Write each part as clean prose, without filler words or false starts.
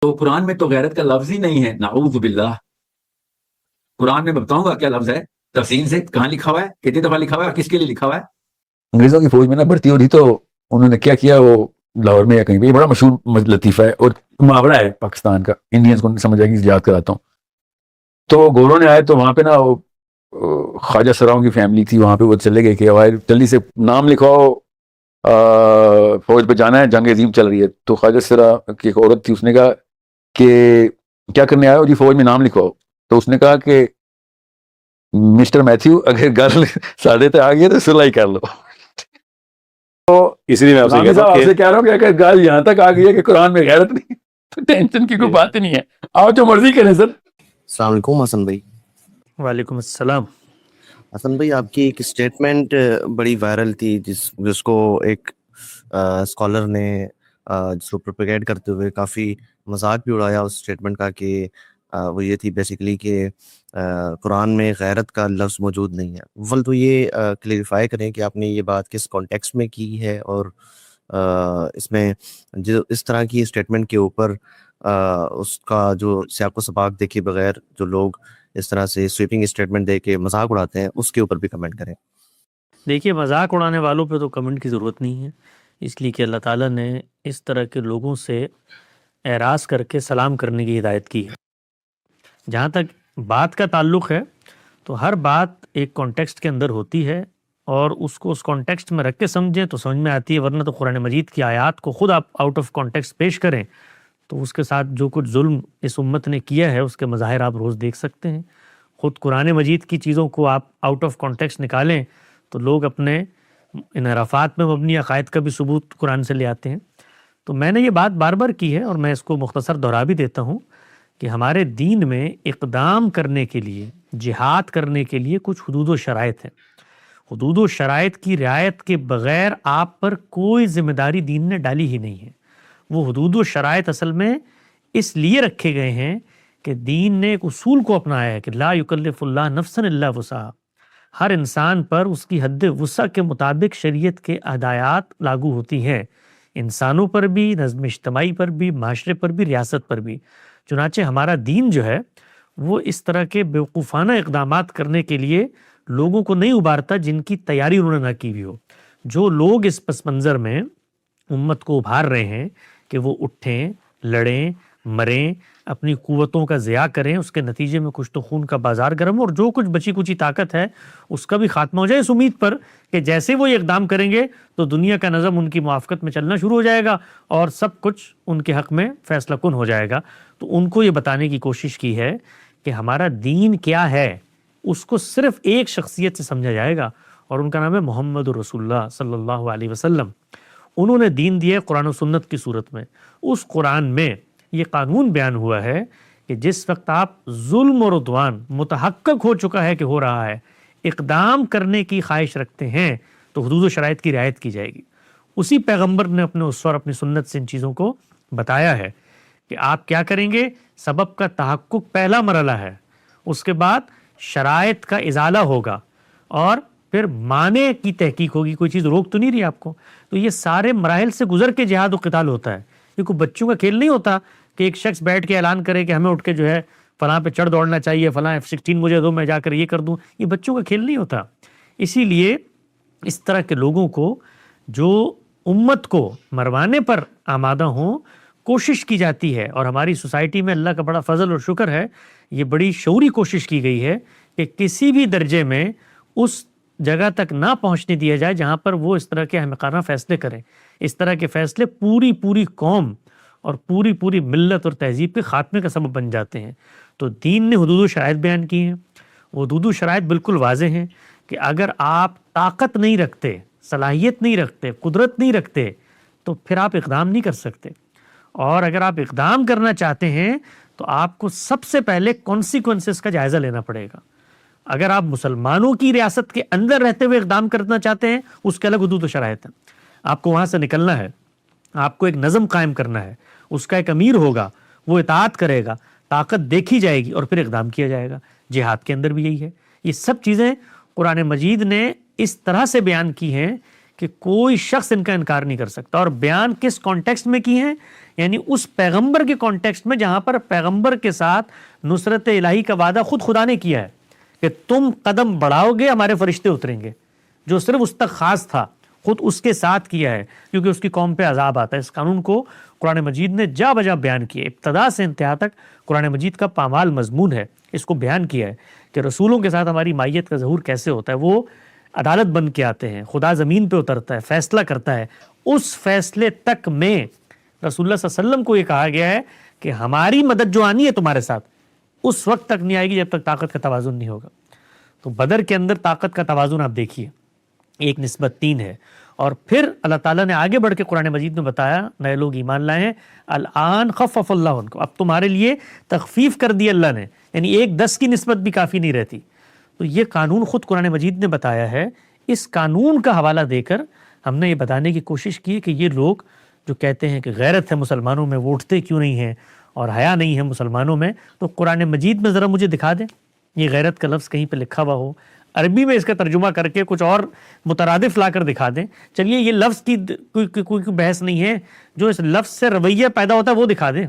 تو قرآن میں تو غیرت کا لفظ ہی نہیں ہے، نعوذ باللہ. قرآن میں بتاؤں گا کیا لفظ ہے تفصیل سے، کہاں لکھا ہوا ہے، کتنی دفعہ لکھا ہوا ہے اور کس کے لیے لکھا ہوا ہے. انگریزوں کی فوج میں نا بھرتی ہو رہی تو انہوں نے کیا کیا، وہ لاہور میں یا کہیں پہ، یہ بڑا مشہور لطیفہ ہے اور محاورہ ہے پاکستان کا، انڈینس کو نہیں سمجھ آئے گی، یاد کراتا ہوں. تو گوروں نے آئے تو وہاں پہ نا خواجہ سراؤں کی فیملی تھی وہاں پہ، وہ چلے گئے کہ جلدی سے نام لکھواؤ، فوج پہ جانا ہے، جنگ عظیم چل رہی ہے. تو خواجہ سرا کی ایک عورت تھی، اس نے کہا کہ کیا کرنے آئے ہو جی؟ فوج میں نام لکھواؤ. تو اس نے کہا کہ مسٹر میتھیو اگر گل ساڑھے تک آ گئی تو سلائی کر لو. اسی لیے میں آپ سے غلامی کہتا صاحب ہوں آپ کہ سے کہہ رہا ہوں کہ اگر گل یہاں تک آ گئی ہے کہ قرآن میں غیرت نہیں تو ٹینشن کی کوئی بات ہی نہیں ہے، آپ جو مرضی کریں سر. السلام علیکم حسن بھائی. وعلیکم السلام. حسن بھائی، آپ کی ایک اسٹیٹمنٹ بڑی وائرل تھی جس کو ایک اسکالر نے جس کو پروپیگیٹ کرتے ہوئے کافی مذاق بھی اڑایا اس اسٹیٹمنٹ کا، کہ وہ یہ تھی بیسیکلی کہ قرآن میں غیرت کا لفظ موجود نہیں ہے. اول تو یہ کلیریفائی کریں کہ آپ نے یہ بات کس کانٹیکسٹ میں کی ہے، اور اس میں جو اس طرح کی اسٹیٹمنٹ کے اوپر اس کا جو سیاق و سباق دیکھے بغیر جو لوگ اس طرح سے سویپنگ اسٹیٹمنٹ دے کے مذاق اڑاتے ہیں، اس کے اوپر بھی کمنٹ کریں. دیکھیے، مذاق اڑانے والوں پہ تو کمنٹ کی ضرورت نہیں ہے، اس لیے کہ اللہ تعالیٰ نے اس طرح کے لوگوں سے اعراض کر کے سلام کرنے کی ہدایت کی ہے. جہاں تک بات کا تعلق ہے تو ہر بات ایک کانٹیکسٹ کے اندر ہوتی ہے، اور اس کو اس کانٹیکسٹ میں رکھ کے سمجھیں تو سمجھ میں آتی ہے، ورنہ تو قرآن مجید کی آیات کو خود آپ آؤٹ آف کانٹیکسٹ پیش کریں تو اس کے ساتھ جو کچھ ظلم اس امت نے کیا ہے اس کے مظاہر آپ روز دیکھ سکتے ہیں. خود قرآن مجید کی چیزوں کو آپ آؤٹ آف کانٹیکسٹ نکالیں تو لوگ اپنے انحرافات میں مبنی عقائد کا بھی ثبوت قرآن سے لے آتے ہیں. تو میں نے یہ بات بار بار کی ہے اور میں اس کو مختصر دہرا بھی دیتا ہوں کہ ہمارے دین میں اقدام کرنے کے لیے، جہاد کرنے کے لیے کچھ حدود و شرائط ہیں. حدود و شرائط کی رعایت کے بغیر آپ پر کوئی ذمہ داری دین نے ڈالی ہی نہیں ہے. وہ حدود و شرائط اصل میں اس لیے رکھے گئے ہیں کہ دین نے ایک اصول کو اپنایا ہے کہ لا یکلف اللہ نفسا الا وسعها. ہر انسان پر اس کی حد وسع کے مطابق شریعت کے ہدایات لاگو ہوتی ہیں، انسانوں پر بھی، نظم اجتماعی پر بھی، معاشرے پر بھی، ریاست پر بھی. چنانچہ ہمارا دین جو ہے وہ اس طرح کے بیوقوفانہ اقدامات کرنے کے لیے لوگوں کو نہیں ابھارتا جن کی تیاری انہوں نے نہ کی ہوئی ہو. جو لوگ اس پس منظر میں امت کو ابھار رہے ہیں کہ وہ اٹھیں، لڑیں، مریں، اپنی قوتوں کا ضیاع کریں، اس کے نتیجے میں کچھ تو خون کا بازار گرم، اور جو کچھ بچی کچی طاقت ہے اس کا بھی خاتمہ ہو جائے، اس امید پر کہ جیسے وہ یہ اقدام کریں گے تو دنیا کا نظم ان کی موافقت میں چلنا شروع ہو جائے گا اور سب کچھ ان کے حق میں فیصلہ کن ہو جائے گا. تو ان کو یہ بتانے کی کوشش کی ہے کہ ہمارا دین کیا ہے، اس کو صرف ایک شخصیت سے سمجھا جائے گا، اور ان کا نام ہے محمد رسول اللہ صلی اللہ علیہ وسلم. انہوں نے دین دیا قرآن و سنت کی صورت میں. اس قرآن میں یہ قانون بیان ہوا ہے کہ جس وقت آپ ظلم اور عدوان متحقق ہو چکا ہے کہ ہو رہا ہے، اقدام کرنے کی خواہش رکھتے ہیں تو حدود و شرائط کی رعایت کی جائے گی. اسی پیغمبر نے اپنے اسوہ اور اپنی سنت سے ان چیزوں کو بتایا ہے کہ آپ کیا کریں گے. سبب کا تحقق پہلا مرحلہ ہے، اس کے بعد شرائط کا ازالہ ہوگا، اور پھر معنی کی تحقیق ہوگی. کوئی چیز روک تو نہیں رہی آپ کو. تو یہ سارے مراحل سے گزر کے جہاد و قتال ہوتا ہے. یہ کوئی بچوں کا کھیل نہیں ہوتا کہ ایک شخص بیٹھ کے اعلان کرے کہ ہمیں اٹھ کے جو ہے فلاں پہ چڑھ دوڑنا چاہیے، فلاں F-16 مجھے دو، میں جا کر یہ کر دوں. یہ بچوں کا کھیل نہیں ہوتا. اسی لیے اس طرح کے لوگوں کو جو امت کو مروانے پر آمادہ ہوں کوشش کی جاتی ہے، اور ہماری سوسائٹی میں اللہ کا بڑا فضل اور شکر ہے، یہ بڑی شعوری کوشش کی گئی ہے کہ کسی بھی درجے میں اس جگہ تک نہ پہنچنے دیا جائے جہاں پر وہ اس طرح کے احمقانہ فیصلے کریں. اس طرح کے فیصلے پوری قوم اور پوری ملت اور تہذیب کے خاتمے کا سبب بن جاتے ہیں. تو دین نے حدود و شرائط بیان کی ہیں. وہ حدود و شرائط بالکل واضح ہیں کہ اگر آپ طاقت نہیں رکھتے، صلاحیت نہیں رکھتے، قدرت نہیں رکھتے تو پھر آپ اقدام نہیں کر سکتے. اور اگر آپ اقدام کرنا چاہتے ہیں تو آپ کو سب سے پہلے کانسیکوینسز کا جائزہ لینا پڑے گا. اگر آپ مسلمانوں کی ریاست کے اندر رہتے ہوئے اقدام کرنا چاہتے ہیں، اس کے الگ حدود و شرائط ہیں. آپ کو وہاں سے نکلنا ہے، آپ کو ایک نظم قائم کرنا ہے، اس کا ایک امیر ہوگا، وہ اطاعت کرے گا، طاقت دیکھی جائے گی اور پھر اقدام کیا جائے گا. جہاد کے اندر بھی یہی ہے. یہ سب چیزیں قرآن مجید نے اس طرح سے بیان کی ہیں کہ کوئی شخص ان کا انکار نہیں کر سکتا. اور بیان کس کانٹیکسٹ میں کی ہیں؟ یعنی اس پیغمبر کے کانٹیکسٹ میں جہاں پر پیغمبر کے ساتھ نصرت الہی کا وعدہ خود خدا نے کیا ہے کہ تم قدم بڑھاؤ گے ہمارے فرشتے اتریں گے، جو صرف اس تک خاص تھا خود اس کے ساتھ کیا ہے کیونکہ اس کی قوم پہ عذاب آتا ہے. اس قانون کو قرآن مجید نے جا بجا بیان کیا، ابتدا سے انتہا تک قرآن مجید کا پامال مضمون ہے. اس کو بیان کیا ہے کہ رسولوں کے ساتھ ہماری مائیت کا ظہور کیسے ہوتا ہے. وہ عدالت بن کے آتے ہیں، خدا زمین پہ اترتا ہے، فیصلہ کرتا ہے. اس فیصلے تک میں رسول اللہ صلی اللہ علیہ وسلم کو یہ کہا گیا ہے کہ ہماری مدد جو آنی ہے تمہارے ساتھ اس وقت تک نہیں آئے گی جب تک طاقت کا توازن نہیں ہوگا. تو بدر کے اندر طاقت کا توازن آپ دیکھیے 1:3 ہے. اور پھر اللہ تعالیٰ نے آگے بڑھ کے قرآن مجید میں بتایا، نئے لوگ ایمان لائے ہیں، الان خفف اللہ عنکم، اب تمہارے لیے تخفیف کر دی اللہ نے، یعنی 1:10 کی نسبت بھی کافی نہیں رہتی. تو یہ قانون خود قرآن مجید نے بتایا ہے. اس قانون کا حوالہ دے کر ہم نے یہ بتانے کی کوشش کی کہ یہ لوگ جو کہتے ہیں کہ غیرت ہے مسلمانوں میں، وہ اٹھتے کیوں نہیں ہیں اور حیا نہیں ہے مسلمانوں میں، تو قرآن مجید میں ذرا مجھے دکھا دیں یہ غیرت کا لفظ کہیں پہ لکھا ہوا ہو، عربی میں اس کا ترجمہ کر کے کچھ اور مترادف لا کر دکھا دیں. چلیے یہ لفظ کی کوئی بحث نہیں ہے، جو اس لفظ سے رویہ پیدا ہوتا ہے وہ دکھا دیں.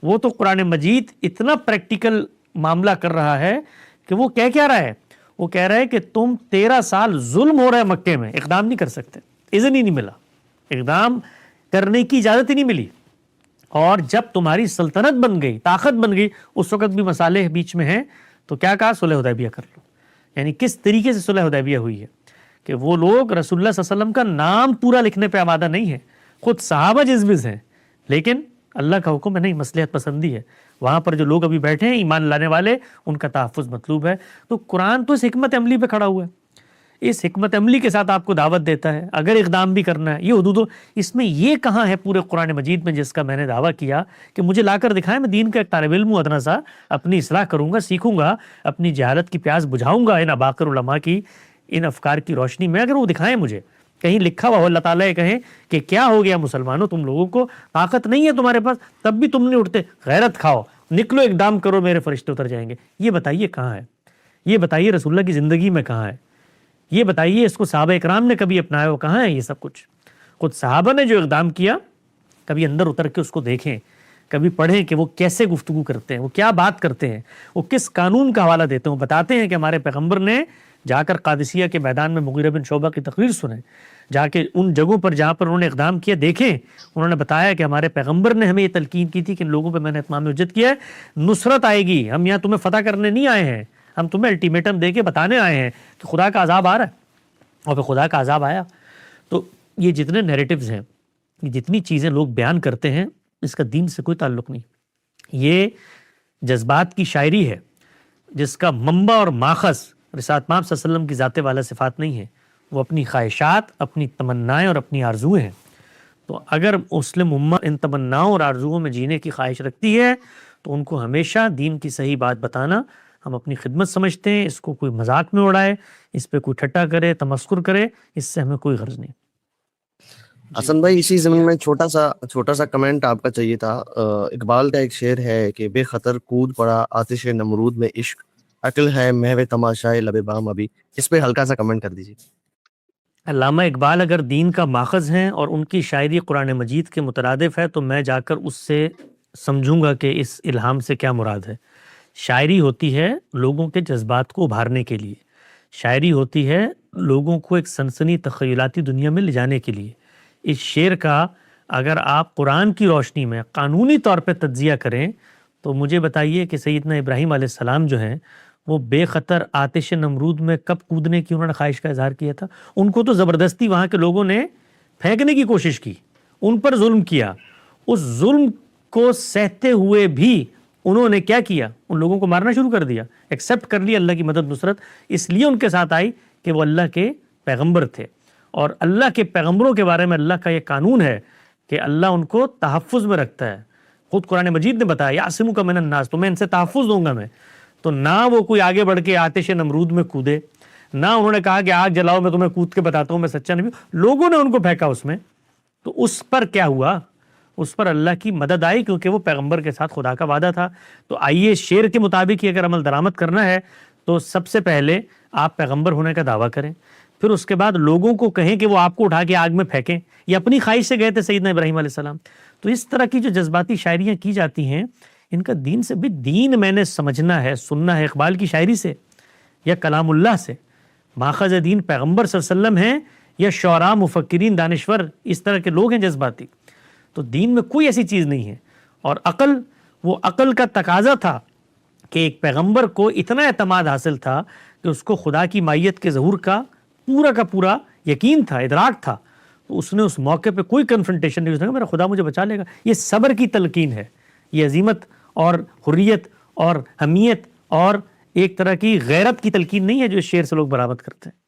وہ تو قرآن مجید اتنا پریکٹیکل معاملہ کر رہا ہے کہ وہ کیا رہا ہے، وہ کہہ رہا ہے کہ تم 13 سال ظلم ہو رہا ہے مکے میں، اقدام نہیں کر سکتے، اذن ہی نہیں ملا، اقدام کرنے کی اجازت ہی نہیں ملی. اور جب تمہاری سلطنت بن گئی، طاقت بن گئی، اس وقت بھی مسالے بیچ میں ہیں، تو کیا کہا؟ صلح حدیبیہ کر لو. یعنی کس طریقے سے صلح حدیبیہ ہوئی ہے کہ وہ لوگ رسول اللہ صلی اللہ علیہ وسلم کا نام پورا لکھنے پہ آمادہ نہیں ہے، خود صحابہ جزبز ہیں، لیکن اللہ کا حکم ہے نہیں، مصلحت پسندی ہے. وہاں پر جو لوگ ابھی بیٹھے ہیں ایمان لانے والے، ان کا تحفظ مطلوب ہے. تو قرآن تو اس حکمت عملی پہ کھڑا ہوا ہے، اس حکمت عملی کے ساتھ آپ کو دعوت دیتا ہے اگر اقدام بھی کرنا ہے. یہ حدود اس میں یہ کہاں ہے پورے قرآن مجید میں جس کا میں نے دعویٰ کیا کہ مجھے لا کر دکھائیں، میں دین کا ایک طالب علم ہوں، ادنا سا اپنی اصلاح کروں گا، سیکھوں گا، اپنی جہالت کی پیاس بجھاؤں گا ان اباقر علماء کی ان افکار کی روشنی میں. اگر وہ دکھائیں مجھے کہیں لکھا ہوا ہو، اللہ تعالیٰ یہ کہیں کہ کیا ہو گیا مسلمانوں، تم لوگوں کو طاقت نہیں ہے تمہارے پاس، تب بھی تم نہیں اٹھتے، غیرت کھاؤ، نکلو اقدام کرو، میرے فرشتے اتر جائیں گے. یہ بتائیے کہاں ہے؟ یہ بتائیے رسول اللہ کی زندگی میں کہاں ہے؟ یہ بتائیے اس کو صحابہ اکرام نے کبھی اپنایا ہو کہاں ہے یہ سب کچھ؟ خود صحابہ نے جو اقدام کیا کبھی اندر اتر کے اس کو دیکھیں، کبھی پڑھیں کہ وہ کیسے گفتگو کرتے ہیں، وہ کیا بات کرتے ہیں، وہ کس قانون کا حوالہ دیتے ہیں. وہ بتاتے ہیں کہ ہمارے پیغمبر نے جا کر قادسیہ کے میدان میں مغیرہ بن شعبہ کی تقریر سنیں، جا کے ان جگہوں پر جہاں پر انہوں نے اقدام کیا دیکھیں. انہوں نے بتایا کہ ہمارے پیغمبر نے ہمیں یہ تلقین کی تھی کہ ان لوگوں پہ میں نے اتمام حجت کیا ہے، نصرت آئے گی، ہم یہاں تمہیں فتح کرنے نہیں آئے ہیں، ہم تمہیں الٹیمیٹم دے کے بتانے آئے ہیں کہ خدا کا عذاب آ رہا ہے. اور پھر خدا کا عذاب آیا. تو یہ جتنے نیریٹیوز ہیں، یہ جتنی چیزیں لوگ بیان کرتے ہیں، اس کا دین سے کوئی تعلق نہیں. یہ جذبات کی شاعری ہے جس کا منبع اور ماخذ رسالت پاک صلی اللہ علیہ وسلم کی ذات والا صفات نہیں ہے، وہ اپنی خواہشات، اپنی تمنائیں اور اپنی آرزویں ہیں. تو اگر مسلم امت ان تمناؤں اور آرزوؤں میں جینے کی خواہش رکھتی ہے تو ان کو ہمیشہ دین کی صحیح بات بتانا ہم اپنی خدمت سمجھتے ہیں. اس کو کوئی مذاق میں اڑائے، اس پہ کوئی ٹھٹا کرے، تمسخر کرے، اس سے ہمیں کوئی غرض نہیں. حسن بھائی اسی زمین میں چھوٹا سا کمنٹ آپ کا چاہیے تھا. اقبال کا ایک شعر ہے کہ بے خطر کود پڑا آتش نمرود میں عشق، عقل ہے محو تماشائے لب بام ابھی. اس پہ ہلکا سا کمنٹ کر دیجیے. علامہ اقبال اگر دین کا ماخذ ہیں اور ان کی شاعری قرآن مجید کے مترادف ہے تو میں جا کر اس سے سمجھوں گا کہ اس الہام سے کیا مراد ہے. شاعری ہوتی ہے لوگوں کے جذبات کو ابھارنے کے لیے، شاعری ہوتی ہے لوگوں کو ایک سنسنی تخیلاتی دنیا میں لے جانے کے لیے. اس شعر کا اگر آپ قرآن کی روشنی میں قانونی طور پہ تجزیہ کریں تو مجھے بتائیے کہ سیدنا ابراہیم علیہ السلام جو ہیں وہ بے خطر آتش نمرود میں کب کودنے کی انہوں نے خواہش کا اظہار کیا تھا؟ ان کو تو زبردستی وہاں کے لوگوں نے پھینکنے کی کوشش کی، ان پر ظلم کیا. اس ظلم کو سہتے ہوئے بھی انہوں نے کیا کیا؟ ان لوگوں کو مارنا شروع کر دیا، ایکسیپٹ کر لیا اللہ کی مدد نصرت. اس لیے ان کے ساتھ آئی کہ وہ اللہ کے پیغمبر تھے، اور اللہ کے پیغمبروں کے بارے میں اللہ کا یہ قانون ہے کہ اللہ ان کو تحفظ میں رکھتا ہے. خود قرآن مجید نے بتایا یعصمک من الناس، تو میں ان سے تحفظ دوں گا میں. تو نہ وہ کوئی آگے بڑھ کے آتش نمرود میں کودے، نہ انہوں نے کہا کہ آگ جلاؤ میں تمہیں کود کے بتاتا ہوں میں سچا نبی ہوں. لوگوں نے ان کو پھینکا اس میں. تو اس پر کیا ہوا؟ اس پر اللہ کی مدد آئی کیونکہ وہ پیغمبر کے ساتھ خدا کا وعدہ تھا. تو آئیے شعر کے مطابق ہی اگر عمل درآمد کرنا ہے تو سب سے پہلے آپ پیغمبر ہونے کا دعویٰ کریں، پھر اس کے بعد لوگوں کو کہیں کہ وہ آپ کو اٹھا کے آگ میں پھینکیں. یہ اپنی خواہش سے گئے تھے سیدنا ابراہیم علیہ السلام. تو اس طرح کی جو جذباتی شاعریاں کی جاتی ہیں ان کا دین سے بھی دین میں نے سمجھنا ہے, سننا ہے اقبال کی شاعری سے یا کلام اللہ سے. ماخذ دین پیغمبر صلی اللہ علیہ وسلم ہیں یا شعراء, مفکرین, دانشور, اس طرح کے لوگ ہیں جذباتی. تو دین میں کوئی ایسی چیز نہیں ہے. اور عقل, وہ عقل کا تقاضا تھا کہ ایک پیغمبر کو اتنا اعتماد حاصل تھا کہ اس کو خدا کی مائیت کے ظہور کا پورا یقین تھا, ادراک تھا. تو اس نے اس موقع پہ کوئی کنفرنٹیشن نہیں, اس نے کہا میرا خدا مجھے بچا لے گا. یہ صبر کی تلقین ہے, یہ عظیمت اور حریت اور حمیت اور ایک طرح کی غیرت کی تلقین نہیں ہے جو اس شعر سے لوگ برآمد کرتے ہیں.